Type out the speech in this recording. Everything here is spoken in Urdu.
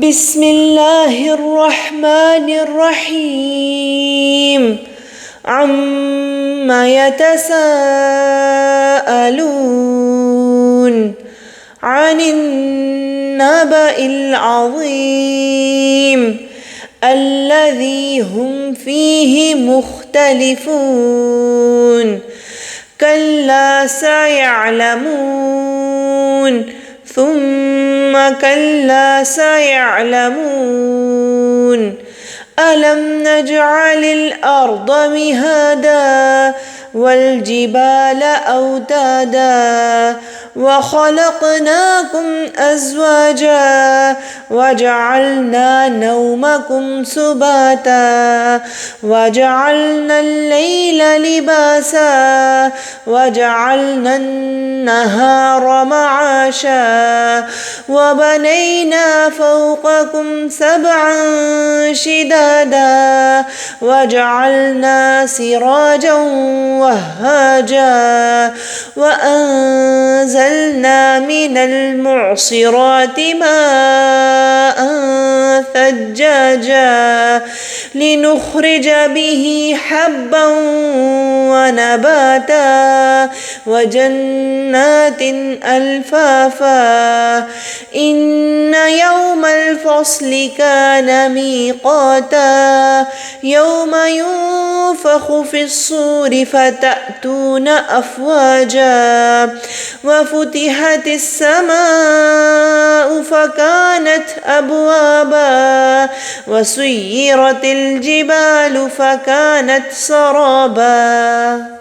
بسم الله الرحمن الرحيم عما يتساءلون عن النبأ العظيم الذي هم فيه مختلفون كلا سيعلمون ثم كلا سيعلمون ألم نجعل الأرض مهادا والجبال أوتادا وخلقناكم أزواجا وجعلنا نومكم سباتا وجعلنا الليل لباسا وجعلنا النهار معاشا وبنينا فوقكم سبعا شدادا وجعلنا سراجا وهاجا وأنزلنا من المعصرات ماء ثجاجا لنخرج به حبا ونباتا وجنات ألفافا إن يوم الفصل كان ميقاتا يوم ينفخ في الصور فتأتون أفواجا وفتحت السماء فكانت أبوابا وسيرت الجبال فكانت سرابا.